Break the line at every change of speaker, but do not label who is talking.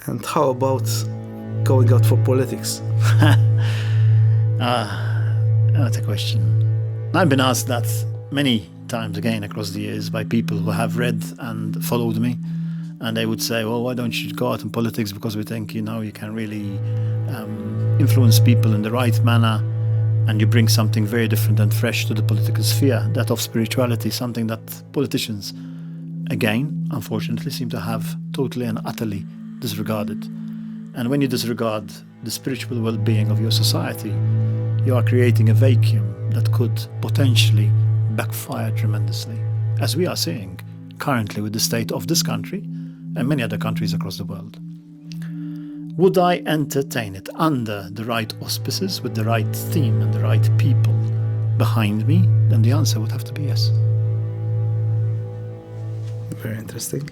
And how about going out for politics?
That's a question. I've been asked that many times again across the years by people who have read and followed me, and they would say, well, why don't you go out in politics, because we think, you can really influence people in the right manner, and you bring something very different and fresh to the political sphere, that of spirituality, something that politicians, again, unfortunately, seem to have totally and utterly disregarded. And when you disregard the spiritual well-being of your society, you are creating a vacuum that could potentially backfire tremendously, as we are seeing currently with the state of this country and many other countries across the world. Would I entertain it under the right auspices, with the right theme and the right people behind me? Then the answer would have to be yes.
Very interesting.